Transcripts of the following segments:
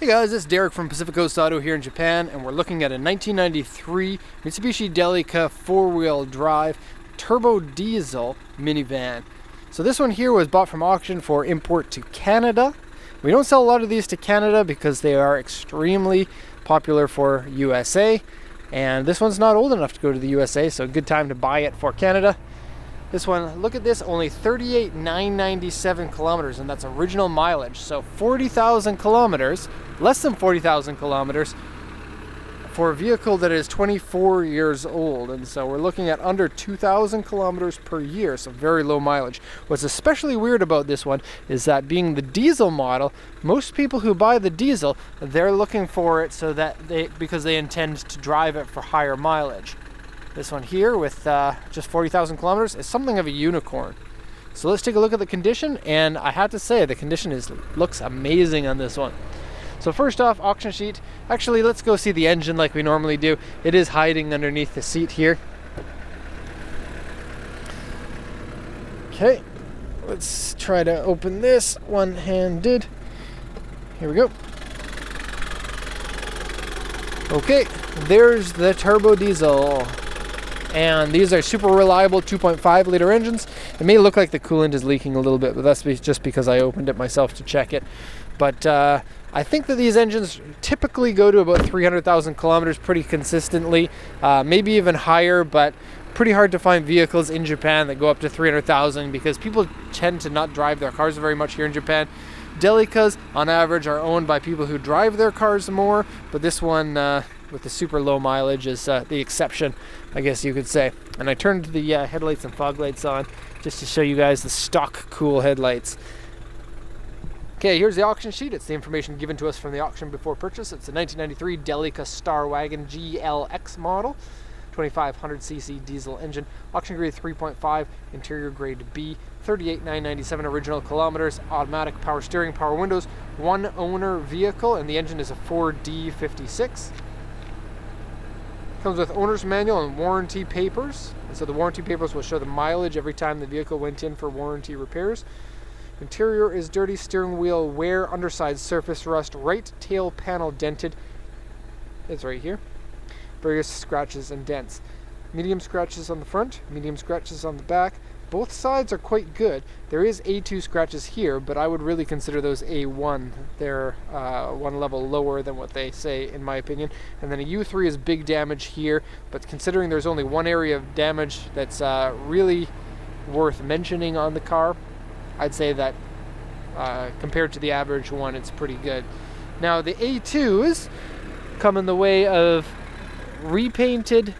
Hey guys, it's Derek from Pacific Coast Auto here in Japan, and we're looking at a 1993 Mitsubishi Delica four-wheel drive turbo diesel minivan. So this one here was bought from auction for import to Canada. We don't sell a lot of these to Canada because they are extremely popular for USA, and this one's not old enough to go to the USA, so a good time to buy it for Canada. This one, look at this, only 38,997 kilometers, and that's original mileage. So 40,000 kilometers, less than 40,000 kilometers for a vehicle that is 24 years old. And so we're looking at under 2,000 kilometers per year, so very low mileage. What's especially weird about this one is that being the diesel model, most people who buy the diesel, they're looking for it so that because they intend to drive it for higher mileage. This one here with just 40,000 kilometers is something of a unicorn. So let's take a look at the condition, and I have to say the condition looks amazing on this one. So first off, auction sheet. Actually, let's go see the engine like we normally do. It is hiding underneath the seat here. Okay, let's try to open this one-handed. Here we go. Okay, there's the turbo diesel. And these are super reliable 2.5 liter engines. It may look like the coolant is leaking a little bit, but that's just because I opened it myself to check it. But I think that these engines typically go to about 300,000 kilometers pretty consistently, maybe even higher, but pretty hard to find vehicles in Japan that go up to 300,000 because people tend to not drive their cars very much here in Japan. Delicas, on average, are owned by people who drive their cars more, but this one with the super low mileage is the exception, I guess you could say. And I turned the headlights and fog lights on just to show you guys the stock cool headlights. Okay, here's the auction sheet. It's the information given to us from the auction before purchase. It's a 1993 Delica Star Wagon GLX model, 2500cc diesel engine, auction grade 3.5, interior grade B, 38,997 original kilometers, automatic, power steering, power windows, one owner vehicle, and the engine is a 4D56. Comes with owner's manual and warranty papers, and so the warranty papers will show the mileage every time the vehicle went in for warranty repairs. Interior is dirty, steering wheel wear, underside surface rust, right tail panel dented. It's right here. Various scratches and dents. Medium scratches on the front, medium scratches on the back. Both sides are quite good. There is A2 scratches here, but I would really consider those A1. They're one level lower than what they say, in my opinion. And then a U3 is big damage here, but considering there's only one area of damage that's really worth mentioning on the car, I'd say that compared to the average one, it's pretty good. Now the A2s come in the way of repainted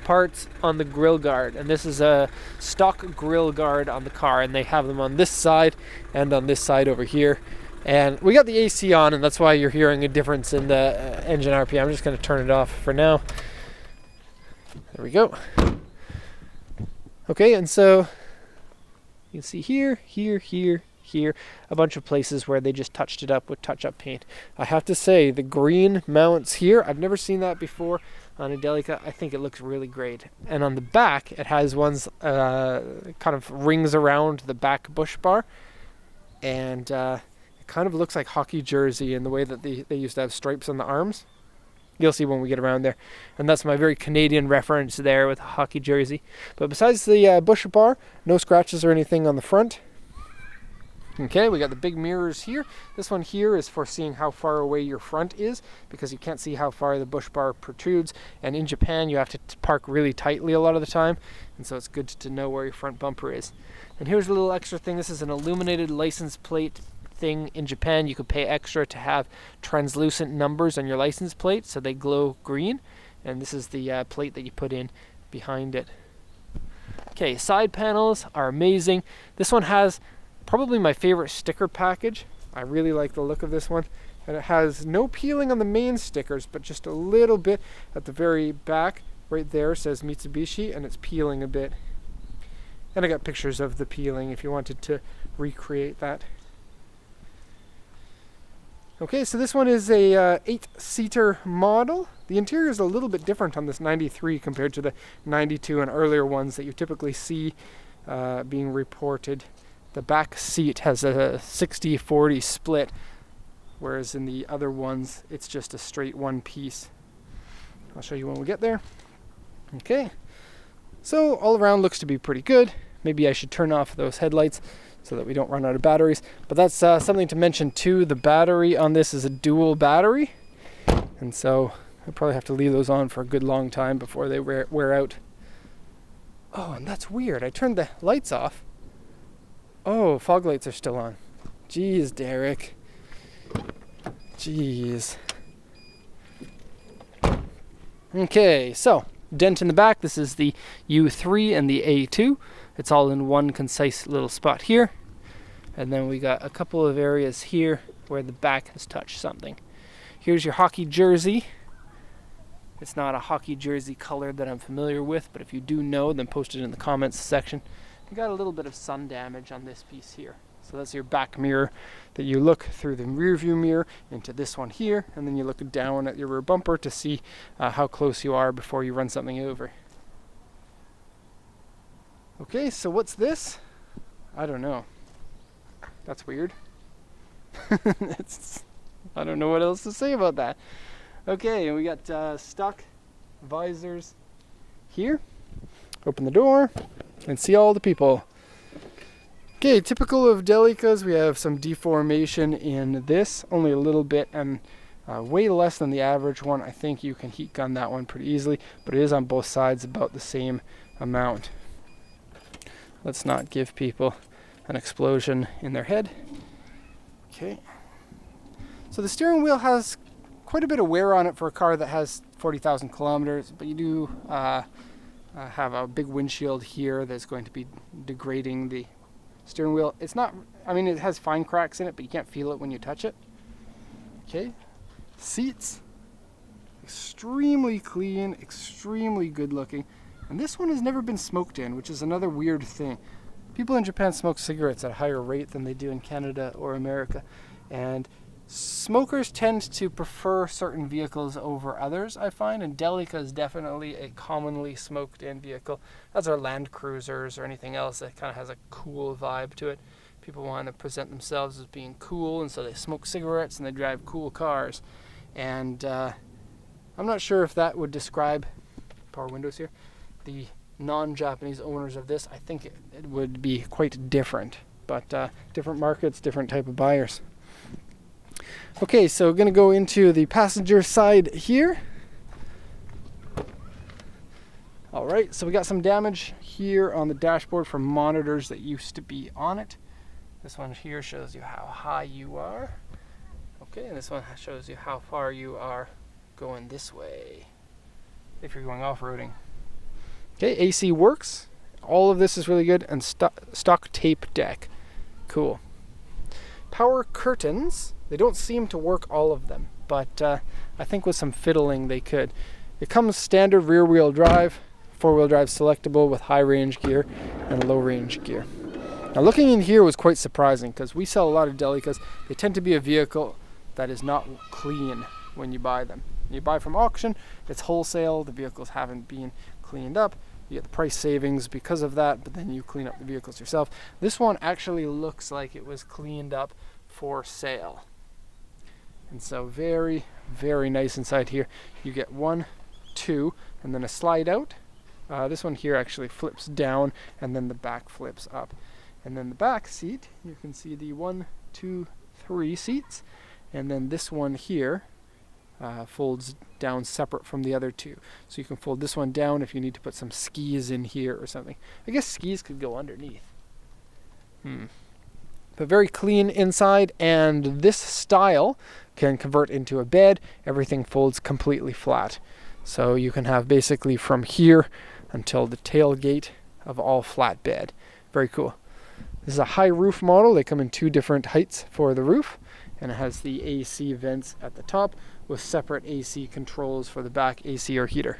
parts on the grill guard, and this is a stock grill guard on the car, and they have them on this side and on this side over here. And we got the AC on, and that's why you're hearing a difference in the engine RPM. I'm just going to turn it off for now. There we go. Okay, and so you can see here, a bunch of places where they just touched it up with touch-up paint. I have to say, the green mounts here, I've never seen that before on a Delica. I think it looks really great. And on the back, it has ones kind of rings around the back bush bar, and it kind of looks like hockey jersey in the way that they used to have stripes on the arms. You'll see when we get around there. And that's my very Canadian reference there with a hockey jersey. But besides the bush bar, no scratches or anything on the front. Okay, we got the big mirrors here. This one here is for seeing how far away your front is, because you can't see how far the bush bar protrudes. And in Japan, you have to park really tightly a lot of the time, and so it's good to know where your front bumper is. And here's a little extra thing. This is an illuminated license plate thing. In Japan, you could pay extra to have translucent numbers on your license plate, so they glow green. And this is the plate that you put in behind it. Okay, side panels are amazing. This one has probably my favorite sticker package. I really like the look of this one. And it has no peeling on the main stickers, but just a little bit at the very back. Right there says Mitsubishi, and it's peeling a bit. And I got pictures of the peeling if you wanted to recreate that. Okay, so this one is a 8-seater model. The interior is a little bit different on this 93 compared to the 92 and earlier ones that you typically see being reported. The back seat has a 60-40 split. whereas in the other ones it's just a straight one piece. I'll show you when we get there. Okay, so all around looks to be pretty good. Maybe I should turn off those headlights so that we don't run out of batteries. But that's something to mention too. The battery on this is a dual battery, and so I'll probably have to leave those on for a good long time before they wear out. Oh, and that's weird. I turned the lights off. Oh, fog lights are still on. Jeez, Derek. Jeez. Okay, so dent in the back. This is the U3 and the A2. It's all in one concise little spot here. And then we got a couple of areas here where the back has touched something. Here's your hockey jersey. It's not a hockey jersey color that I'm familiar with, but if you do know, then post it in the comments section. You got a little bit of sun damage on this piece here. So that's your back mirror that you look through the rear view mirror into this one here, and then you look down at your rear bumper to see how close you are before you run something over. Okay, so what's this? I don't know. That's weird. I don't know what else to say about that. Okay, and we got stock visors here. Open the door and see all the people. Okay, typical of Delicas, we have some deformation in this, only a little bit, and way less than the average one. I think you can heat gun that one pretty easily, but it is on both sides about the same amount. Let's not give people an explosion in their head. Okay. So the steering wheel has quite a bit of wear on it for a car that has 40,000 kilometers, but you do have a big windshield here that's going to be degrading the steering wheel. It's not, I mean, it has fine cracks in it, but you can't feel it when you touch it. Okay. Seats, extremely clean, extremely good looking. And this one has never been smoked in, which is another weird thing. People in Japan smoke cigarettes at a higher rate than they do in Canada or America. And smokers tend to prefer certain vehicles over others, I find. And Delica is definitely a commonly smoked in vehicle, as are Land Cruisers or anything else that kind of has a cool vibe to it. People want to present themselves as being cool, and so they smoke cigarettes and they drive cool cars. And I'm not sure if that would describe, power windows here, the non-Japanese owners of this. I think it would be quite different, but different markets, different type of buyers. Okay, so we're going to go into the passenger side here. All right, so we got some damage here on the dashboard from monitors that used to be on it. This one here shows you how high you are. Okay, and this one shows you how far you are going this way if you're going off-roading. Okay, AC works. All of this is really good, and stock tape deck. Cool. Power curtains. They don't seem to work, all of them, but I think with some fiddling they could. It comes standard rear-wheel drive, four-wheel drive selectable with high-range gear and low-range gear. Now looking in here was quite surprising because we sell a lot of Delicas. They tend to be a vehicle that is not clean when you buy them. When you buy from auction, it's wholesale. The vehicles haven't been cleaned up. You get the price savings because of that, but then you clean up the vehicles yourself. This one actually looks like it was cleaned up for sale. And so very, very nice inside here. You get 1, 2, and then a slide out. This one here actually flips down, and then the back flips up. And then the back seat, you can see the 1, 2, 3 seats. And then this one here folds down separate from the other two. So you can fold this one down if you need to put some skis in here or something. I guess skis could go underneath. But very clean inside, and this style can convert into a bed. Everything folds completely flat. So you can have basically from here until the tailgate of all flat bed. Very cool. This is a high roof model. They come in 2 different heights for the roof, and it has the AC vents at the top with separate AC controls for the back AC or heater.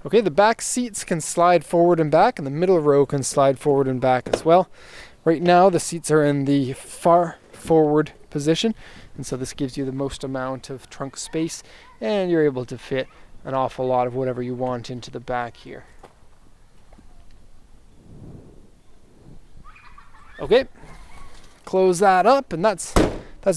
Okay, the back seats can slide forward and back, and the middle row can slide forward and back as well. Right now the seats are in the far forward position, and so this gives you the most amount of trunk space, and you're able to fit an awful lot of whatever you want into the back here. Okay, close that up, and that's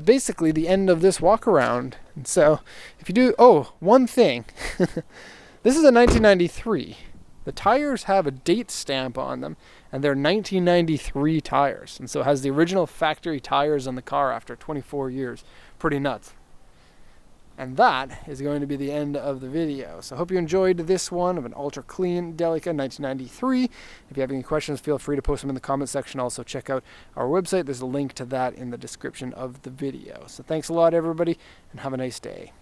basically the end of this walk around. And so if you do, oh, one thing, this is a 1993. The tires have a date stamp on them, and they're 1993 tires. And so it has the original factory tires on the car after 24 years. Pretty nuts. And that is going to be the end of the video. So I hope you enjoyed this one of an ultra clean Delica 1993. If you have any questions, feel free to post them in the comment section. Also check out our website. There's a link to that in the description of the video. So thanks a lot, everybody, and have a nice day.